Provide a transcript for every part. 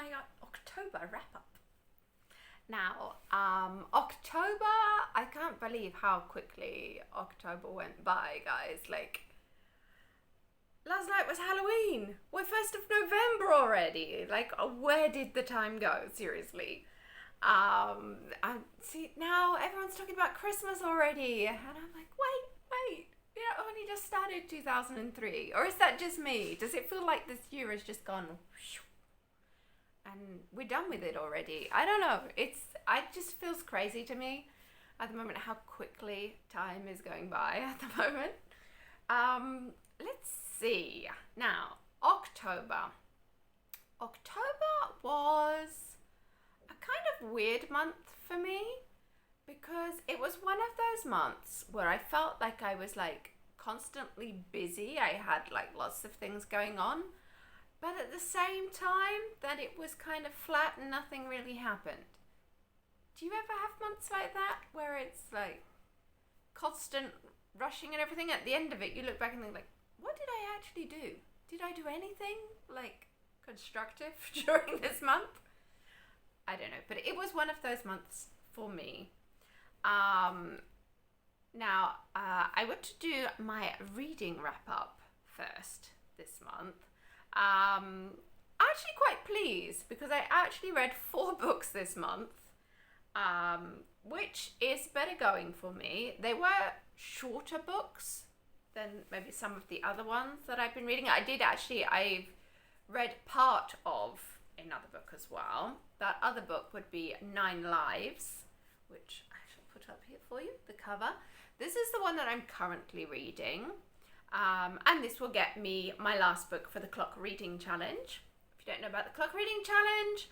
my October wrap-up. Now, October, I can't believe how quickly October went by, guys. Like, last night was Halloween. We're 1st of November already. Like, where did the time go? Seriously. I see now everyone's talking about Christmas already, and I'm like, wait, only just started 2003, or is that just me? Does it feel like this year has just gone, and we're done with it already? I don't know. It just feels crazy to me at the moment how quickly time is going by at the moment. Let's see now. October was a kind of weird month for me because it was one of those months where I felt like I was like constantly busy. I had like lots of things going on, but at the same time that it was kind of flat and nothing really happened. Do you ever have months like that where it's like constant rushing and everything? At the end of it, you look back and think like, what did I actually do? Did I do anything like constructive during this month? I don't know, but it was one of those months for me. Now, I want to do my reading wrap-up first this month. I'm actually quite pleased because I actually read 4 books this month, which is better going for me. They were shorter books than maybe some of the other ones that I've been reading. I've read part of another book as well. That other book would be 9 Lives, which I shall put up here for you, the cover. This is the one that I'm currently reading, and this will get me my last book for the Clock Reading Challenge. If you don't know about the Clock Reading Challenge,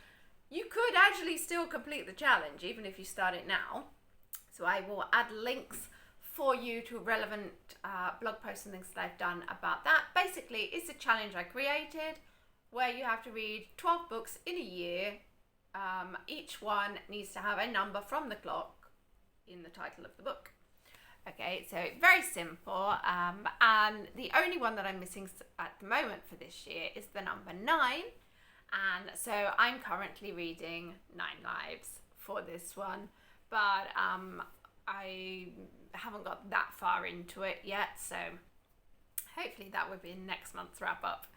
you could actually still complete the challenge even if you start it now. So I will add links for you to relevant blog posts and things that I've done about that. Basically, it's a challenge I created where you have to read 12 books in a year. Each one needs to have a number from the clock in the title of the book. Okay, so very simple. And the only one that I'm missing at the moment for this year is the number 9. And so I'm currently reading 9 Lives for this one. But I haven't got that far into it yet. So hopefully that will be next month's wrap up.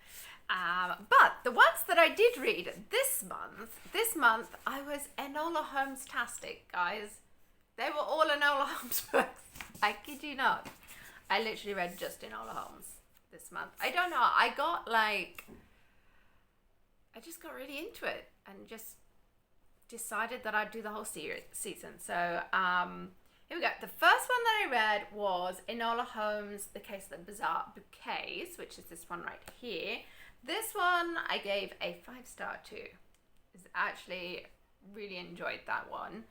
But the ones that I did read this month I was Enola Holmes-tastic, guys. They were all Enola Holmes books. I kid you not. I literally read just Enola Holmes this month. I don't know. I just got really into it and just decided that I'd do the whole season. So here we go. The first one that I read was Enola Holmes, The Case of the Bizarre Bouquets, which is this one right here. This one I gave a 5-star to. Actually really enjoyed that one.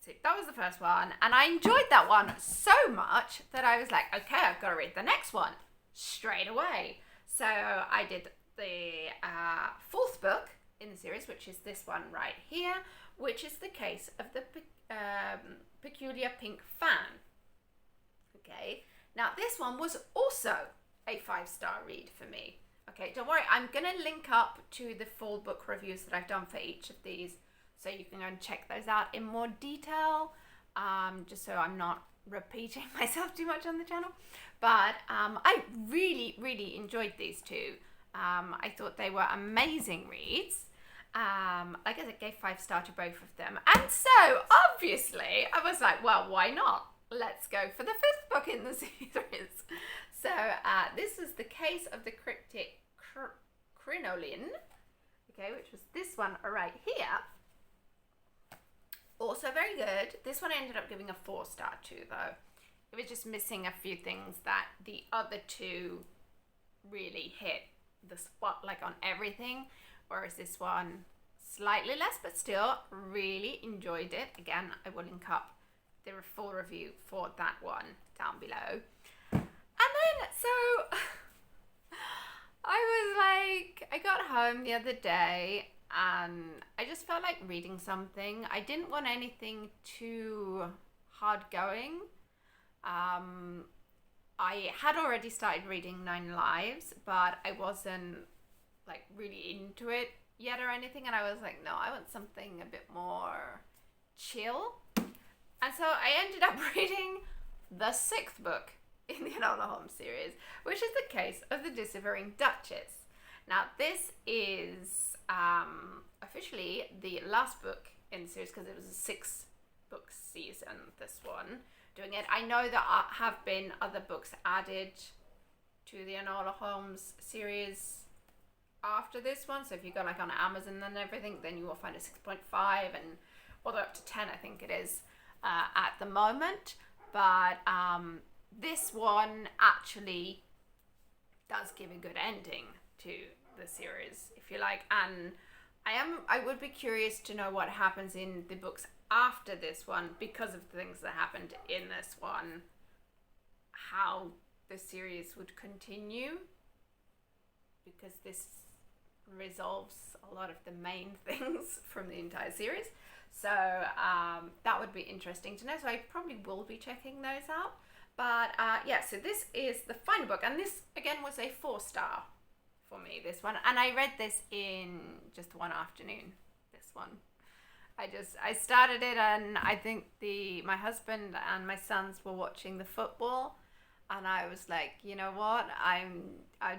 So that was the first one, and I enjoyed that one so much that I was like, okay, I've got to read the next one straight away. So I did the 4th book in the series, which is this one right here, which is The Case of the Peculiar Pink Fan. Okay, now this one was also a 5-star read for me. Okay, don't worry, I'm going to link up to the full book reviews that I've done for each of these, so you can go and check those out in more detail, just so I'm not repeating myself too much on the channel. But I really, really enjoyed these 2. I thought they were amazing reads. Like I said, gave 5-star to both of them. And so, obviously, I was like, well, why not? Let's go for the 5th book in the series. So, this is The Case of the Cryptic Crinoline, okay, which was this one right here. Also very good. This one I ended up giving a 4-star to, though. It was just missing a few things that the other 2 really hit the spot, like on everything, whereas this one slightly less, but still really enjoyed it. Again, I will link up the full review for that one down below. And then, so I was like, I got home the other day and I just felt like reading something. I didn't want anything too hard going. I had already started reading 9 Lives, but I wasn't like really into it yet or anything, and I was like, no, I want something a bit more chill. And so I ended up reading the 6th book in the Enola Holmes series, which is the case of the disappearing Duchess. Now, this is officially the last book in the series because it was a 6-book season, this one, doing it. I know there have been other books added to the Enola Holmes series after this one. So if you go like on Amazon and everything, then you will find a 6.5 and all the way up to 10, I think it is, at the moment. But this one actually does give a good ending to the series, if you like. And I would be curious to know what happens in the books after this one, because of the things that happened in this one, how the series would continue, because this resolves a lot of the main things from the entire series. So that would be interesting to know. So I probably will be checking those out. But yeah, so this is the final book, and this again was a 4-star for me, this one. And I read this in just one afternoon, this one. I started it, and I think my husband and my sons were watching the football, and I was like, you know what, I'm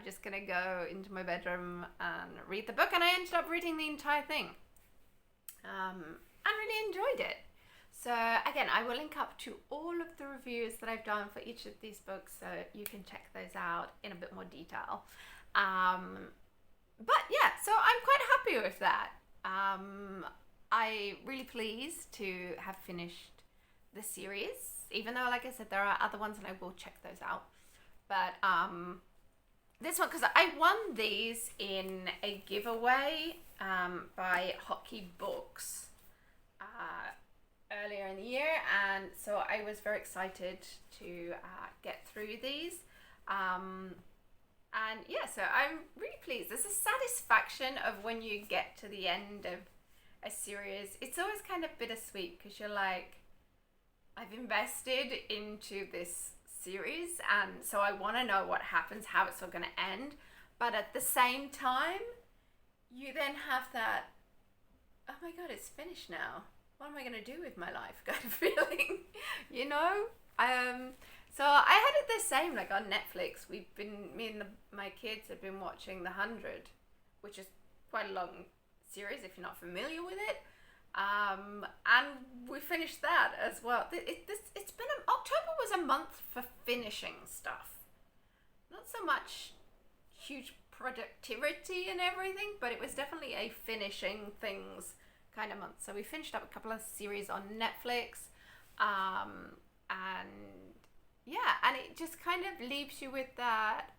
just gonna go into my bedroom and read the book, and I ended up reading the entire thing, and really enjoyed it. So again, I will link up to all of the reviews that I've done for each of these books, so you can check those out in a bit more detail. But yeah, so I'm quite happy with that. I'm really pleased to have finished the series, even though, like I said, there are other ones and I will check those out. But this one, because I won these in a giveaway by Hockey Books earlier in the year, and so I was very excited to get through these. And yeah, so I'm really pleased. There's a satisfaction of when you get to the end of a series. It's always kind of bittersweet because you're like, I've invested into this series, and so I want to know what happens, how it's all going to end. But at the same time, you then have that, oh my God, it's finished now. What am I going to do with my life kind of feeling, you know? So I had it the same, like on Netflix. Me and my kids have been watching The 100, which is quite a long series if you're not familiar with it. And we finished that as well. It's been October was a month for finishing stuff. Not so much huge productivity and everything, but it was definitely a finishing things kind of month. So we finished up a couple of series on Netflix, and yeah, and it just kind of leaves you with that,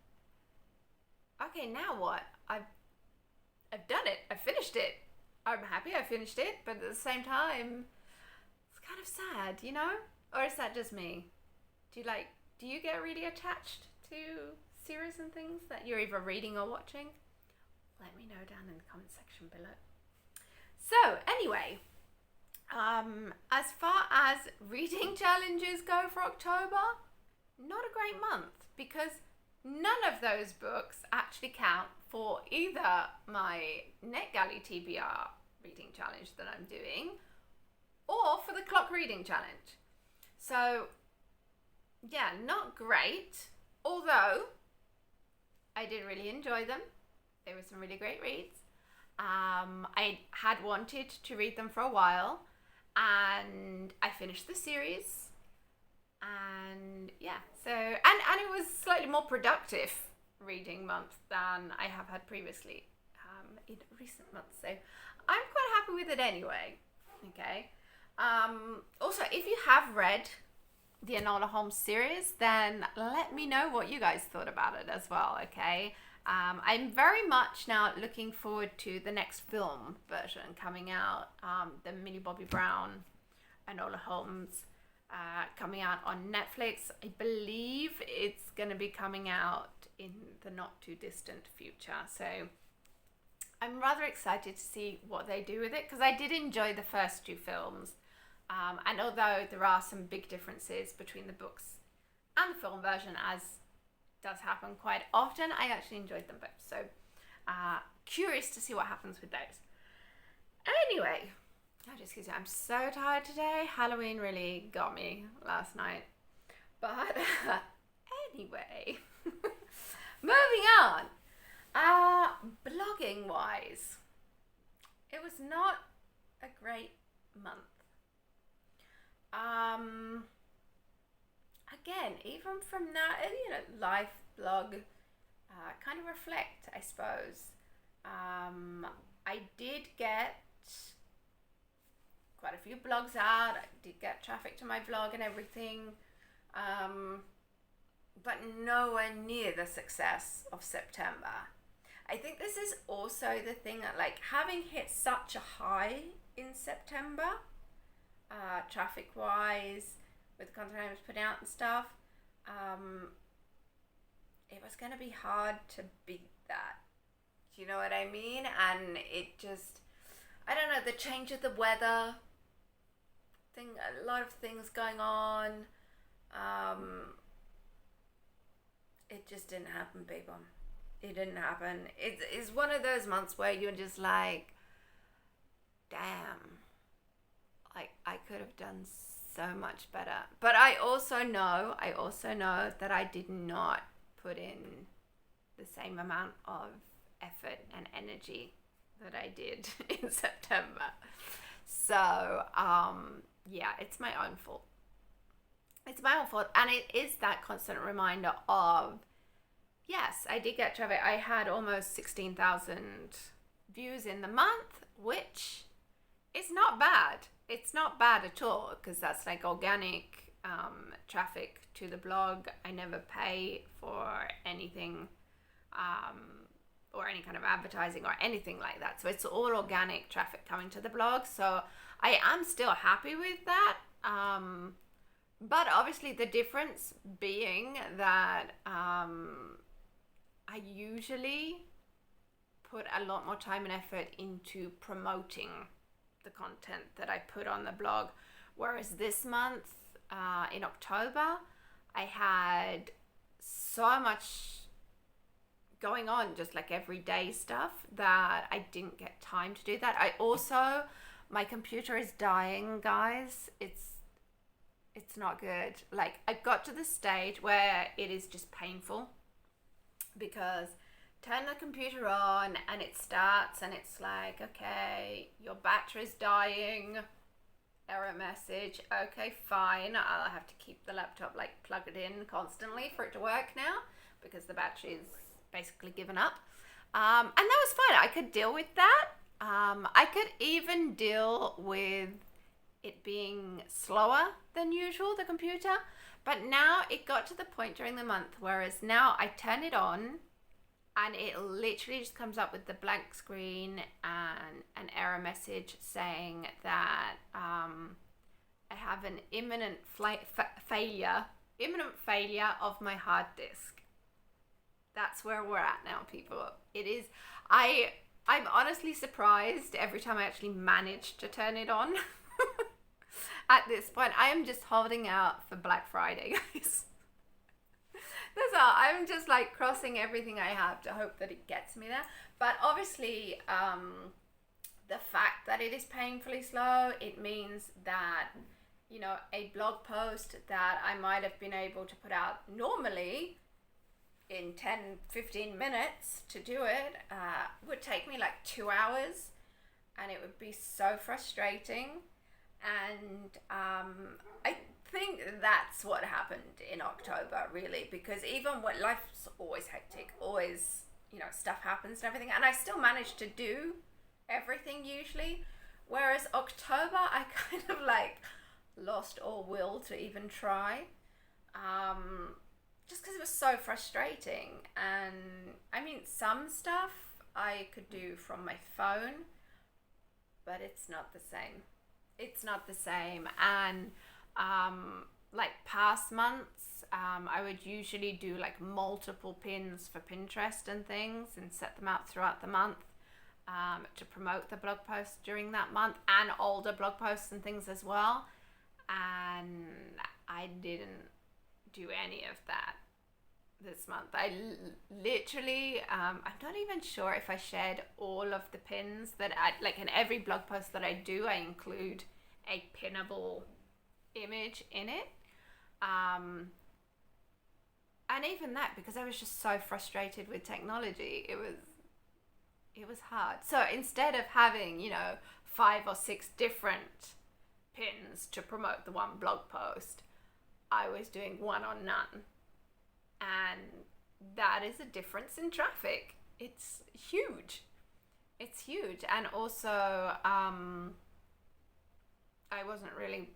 okay, now what? I've done it. I finished it. I'm happy I finished it, but at the same time, it's kind of sad, you know? Or is that just me? Do you get really attached to series and things that you're either reading or watching? Let me know down in the comment section below. So anyway, as far as reading challenges go for October, not a great month, because none of those books actually count for either my NetGalley TBR reading challenge that I'm doing, or for the clock reading challenge. So yeah, not great, although I did really enjoy them. They were some really great reads. I had wanted to read them for a while, and I finished the series, and yeah, so and it was slightly more productive reading month than I have had previously in recent months, so I'm quite happy with it anyway. Okay. Also, if you have read the Enola Holmes series, then let me know what you guys thought about it as well. Okay. I'm very much now looking forward to the next film version coming out, the Millie Bobby Brown Enola Holmes coming out on Netflix. I believe it's going to be coming out in the not too distant future. So I'm rather excited to see what they do with it, because I did enjoy the first 2 films. And although there are some big differences between the books and the film version, as does happen quite often, I actually enjoyed them both. So curious to see what happens with those. Anyway, I'm so tired today. Halloween really got me last night. But anyway, moving on. Blogging wise, it was not a great month. Again, even from that, life blog, kind of reflect, I suppose. I did get quite a few blogs out. I did get traffic to my blog and everything, but nowhere near the success of September. I think this is also the thing that, like, having hit such a high in September, traffic wise, with the content I was putting out and stuff, it was going to be hard to beat that. Do you know what I mean? And it just, I don't know, the change of the weather thing, a lot of things going on. It just didn't happen, people. It didn't happen. It's one of those months where you're just like, damn, like I could have done so much better. But I also know that I did not put in the same amount of effort and energy that I did in September. So, yeah, it's my own fault. It's my own fault. And it is that constant reminder of, yes, I did get traffic. I had almost 16,000 views in the month, which is not bad. It's not bad at all, because that's like organic traffic to the blog. I never pay for anything or any kind of advertising or anything like that. So it's all organic traffic coming to the blog. So I am still happy with that. But obviously the difference being that I usually put a lot more time and effort into promoting the content that I put on the blog. Whereas this month, in October, I had so much going on, just like everyday stuff, that I didn't get time to do that. I also, my computer is dying, guys. It's not good. Like, I got to the stage where it is just painful, because turn the computer on and it starts and it's like, okay, your battery's dying, error message. Okay, fine, I'll have to keep the laptop like plugged in constantly for it to work now, because the battery's basically given up. And that was fine. I could deal with that. I could even deal with it being slower than usual, the computer. But now it got to the point during the month, whereas now I turn it on and it literally just comes up with the blank screen and an error message saying that I have an imminent failure of my hard disk. That's where we're at now, people. It is, I'm honestly surprised every time I actually manage to turn it on. At this point, I am just holding out for Black Friday, guys. That's all. I'm just like crossing everything I have to hope that it gets me there. But obviously, the fact that it is painfully slow, it means that, you know, a blog post that I might have been able to put out normally in 10-15 minutes to do it would take me like 2 hours, and it would be so frustrating. And I think that's what happened in October, really, because even when life's always hectic, always, you know, stuff happens and everything, and I still manage to do everything usually, whereas October I kind of like lost all will to even try, just because it was so frustrating. And I mean, some stuff I could do from my phone, but it's not the same. It's not the same. And like past months, I would usually do like multiple pins for Pinterest and things and set them out throughout the month to promote the blog posts during that month, and older blog posts and things as well. And I didn't do any of that this month. I literally, I'm not even sure if I shared all of the pins that like in every blog post that I do, I include a pinnable image in it. And even that, because I was just so frustrated with technology, it was hard. So instead of having, 5 or 6 different pins to promote the one blog post, I was doing one on none. And that is a difference in traffic. It's huge. It's huge. And also, I wasn't really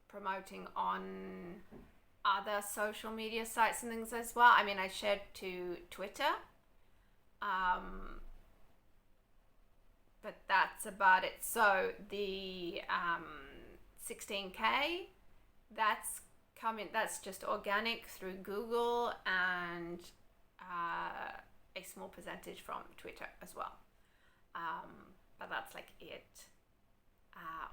promoting on other social media sites and things as well. I mean, I shared to Twitter, but that's about it. So the 16K, that's just organic through Google and a small percentage from Twitter as well. But that's like it.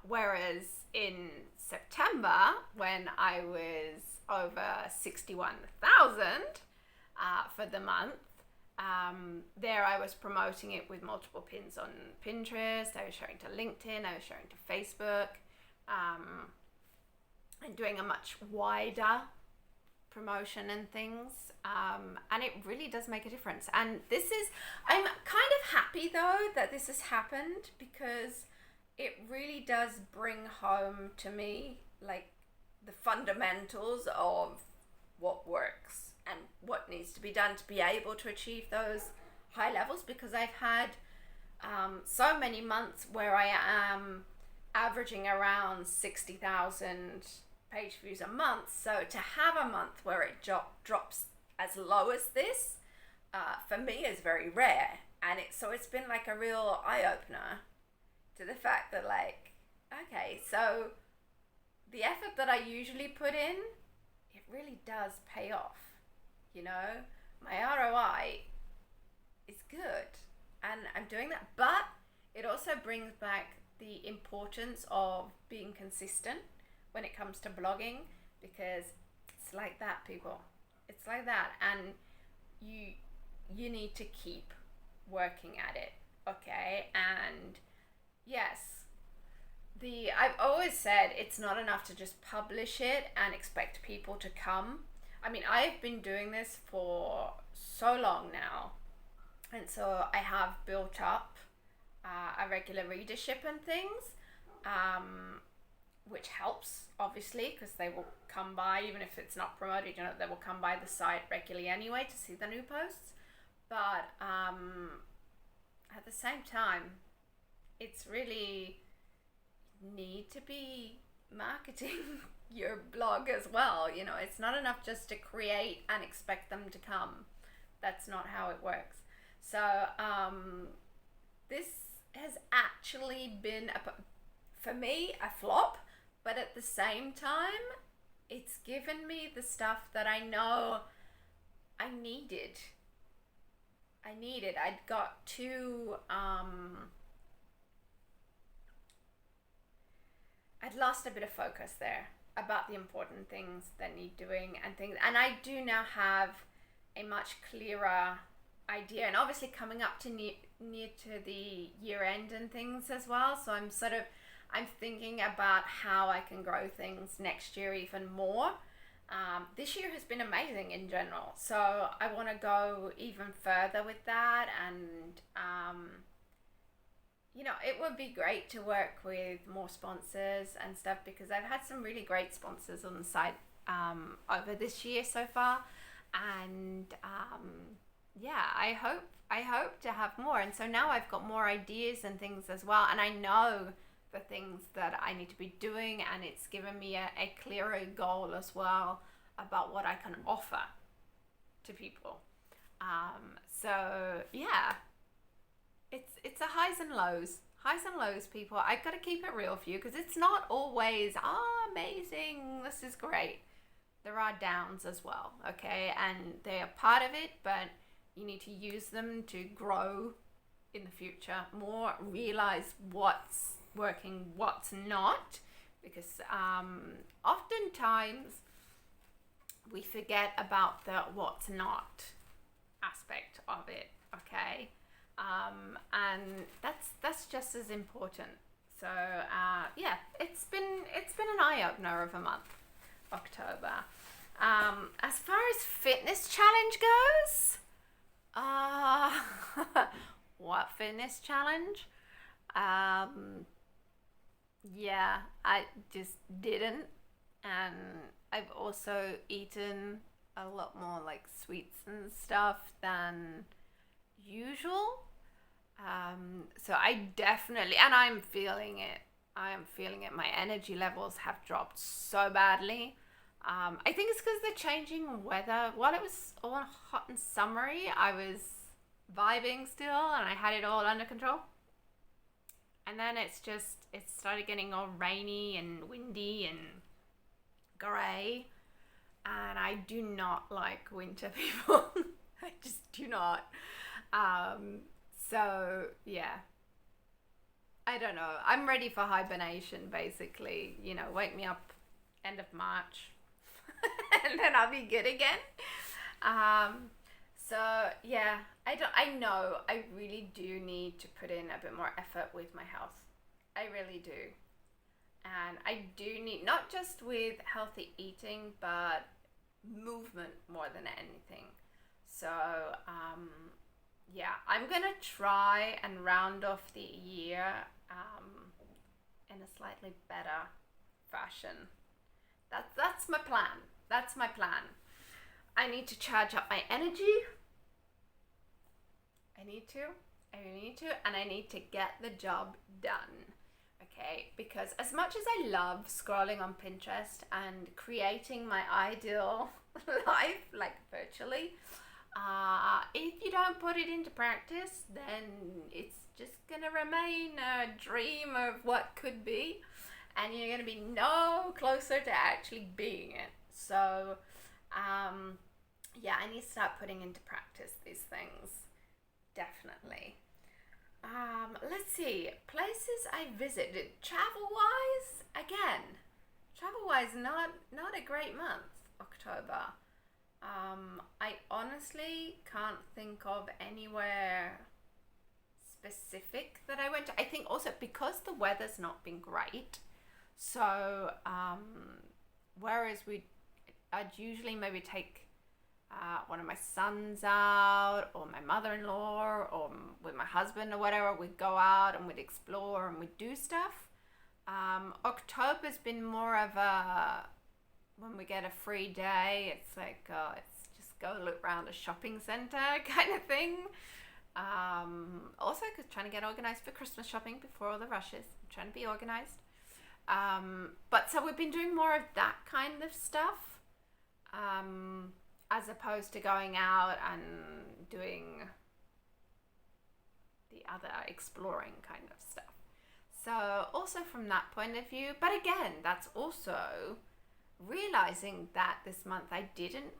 Whereas in September, when I was over 61,000 for the month, there I was promoting it with multiple pins on Pinterest. I was sharing to LinkedIn. I was sharing to Facebook. And doing a much wider promotion and things, and it really does make a difference. And I'm kind of happy though that this has happened, because it really does bring home to me like the fundamentals of what works and what needs to be done to be able to achieve those high levels, because I've had so many months where I am averaging around 60,000 page views a month. So to have a month where it drops as low as this, for me is very rare. And it's been like a real eye-opener to the fact that, like, okay, so the effort that I usually put in, it really does pay off. My ROI is good and I'm doing that, but it also brings back the importance of being consistent when it comes to blogging, because it's like that, people. It's like that, and you need to keep working at it, okay? And yes, I've always said it's not enough to just publish it and expect people to come. I mean, I've been doing this for so long now, and so I have built up a regular readership and things, which helps, obviously, because they will come by, even if it's not promoted, they will come by the site regularly anyway to see the new posts. But at the same time, it's really need to be marketing your blog as well. It's not enough just to create and expect them to come. That's not how it works. So this has actually been, for me, a flop, but at the same time, it's given me the stuff that I know I needed. I'd got to, I'd lost a bit of focus there about the important things that need doing and things. And I do now have a much clearer idea, and obviously coming up to near to the year end and things as well. So I'm thinking about how I can grow things next year even more. This year has been amazing in general, so I want to go even further with that, and it would be great to work with more sponsors and stuff, because I've had some really great sponsors on the site over this year so far, and I hope to have more. And so now I've got more ideas and things as well, and I know the things that I need to be doing, and it's given me a clearer goal as well about what I can offer to people. It's a highs and lows, people. I've got to keep it real for you, because it's not always amazing, this is great. There are downs as well, okay, and they are part of it, but you need to use them to grow in the future more, realize what's working, what's not, because oftentimes we forget about the what's not aspect of it, okay? And that's just as important. So yeah, it's been an eye opener of a month, October. As far as fitness challenge goes, what fitness challenge? Yeah, I just didn't, and I've also eaten a lot more like sweets and stuff than usual. So I definitely, and I'm feeling it. I am feeling it. My energy levels have dropped so badly. I think it's because the changing weather. While it was all hot and summery, I was vibing still, and I had it all under control. And then it started getting all rainy and windy and grey. And I do not like winter, people. I just do not. So, yeah. I don't know. I'm ready for hibernation, basically. You know, wake me up end of March. And then I'll be good again. So, yeah. I know I really do need to put in a bit more effort with my health. I really do. And I do need, not just with healthy eating, but movement more than anything. So, yeah, I'm going to try and round off the year in a slightly better fashion. That's my plan. That's my plan. I need to charge up my energy. I need to, and I need to get the job done. Okay, because as much as I love scrolling on Pinterest and creating my ideal life, like virtually, if you don't put it into practice, then it's just gonna remain a dream of what could be, and you're gonna be no closer to actually being it. So, yeah, I need to start putting into practice these things. Definitely. Let's see. Places I visited. Travel-wise, again, travel-wise, not a great month, October. I honestly can't think of anywhere specific that I went to. I think also because the weather's not been great. So, whereas I'd usually maybe take one of my sons out, or my mother-in-law, or with my husband or whatever, we'd go out and we'd explore and we'd do stuff. October's been more of a, when we get a free day, it's like, it's just go look around a shopping center kind of thing. Also, because trying to get organized for Christmas shopping before all the rushes. I'm trying to be organized. But so we've been doing more of that kind of stuff. As opposed to going out and doing the other exploring kind of stuff. So also from that point of view, but again, that's also realizing that this month I didn't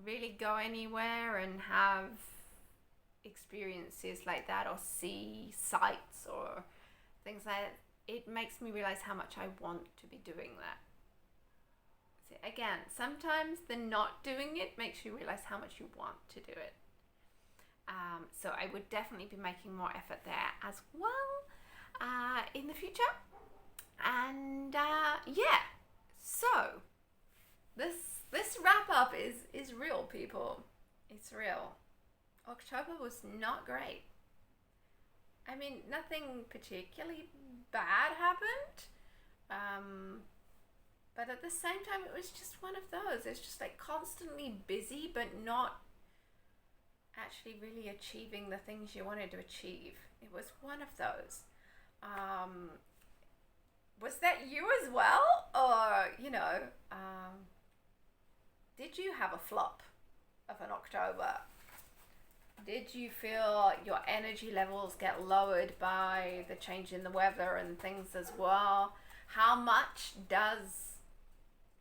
really go anywhere and have experiences like that, or see sights or things like that. It makes me realize how much I want to be doing that. Again, sometimes the not doing it makes you realize how much you want to do it. So I would definitely be making more effort there as well in the future. And yeah, so this wrap up is real, people. It's real. October was not great. I mean, nothing particularly bad happened. But at the same time, it was just one of those. It's just like constantly busy, but not actually really achieving the things you wanted to achieve. It was one of those. Was that you as well? Or, did you have a flop of an October? Did you feel your energy levels get lowered by the change in the weather and things as well? How much does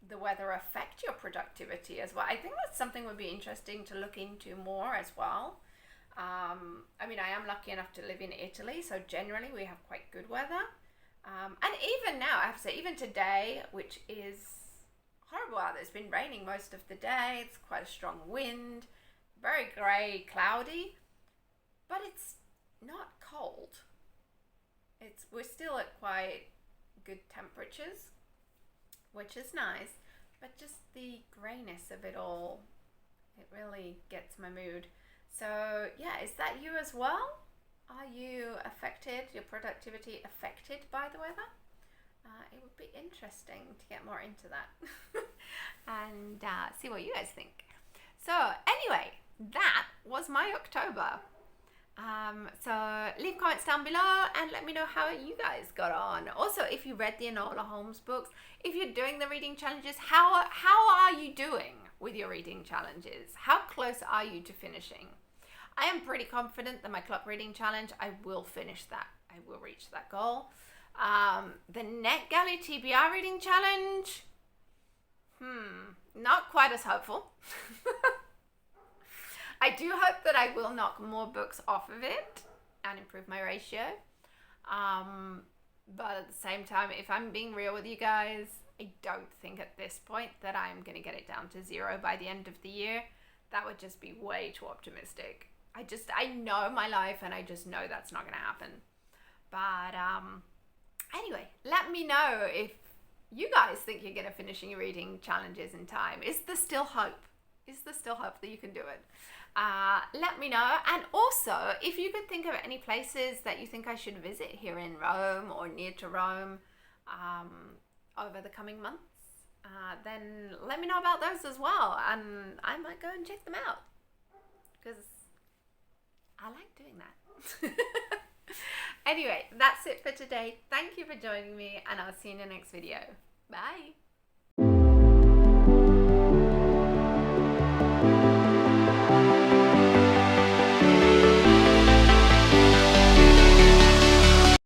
the weather affect your productivity as well? I think that's something would be interesting to look into more as well. I mean, I am lucky enough to live in Italy, so generally we have quite good weather. And even now, I have to say, even today, which is horrible out there. It's been raining most of the day. It's quite a strong wind, very grey, cloudy, but it's not cold. We're still at quite good temperatures, which is nice, but just the greyness of it all, it really gets my mood. So yeah, is that you as well? Are you affected, your productivity affected by the weather? It would be interesting to get more into that and see what you guys think. So anyway, that was my October. So leave comments down below and let me know how you guys got on. Also, if you read the Enola Holmes books, if you're doing the reading challenges, how are you doing with your reading challenges? How close are you to finishing? I am pretty confident that my clock reading challenge, I will finish that. I will reach that goal. The Galley TBR reading challenge, not quite as hopeful. I do hope that I will knock more books off of it and improve my ratio. But at the same time, if I'm being real with you guys, I don't think at this point that I'm going to get it down to 0 by the end of the year. That would just be way too optimistic. I know my life and I just know that's not going to happen. But anyway, let me know if you guys think you're going to finish your reading challenges in time. Is there still hope? Is there still hope that you can do it? Let me know. And also, if you could think of any places that you think I should visit here in Rome or near to Rome over the coming months, then let me know about those as well. And I might go and check them out because I like doing that. Anyway, that's it for today. Thank you for joining me and I'll see you in the next video. Bye.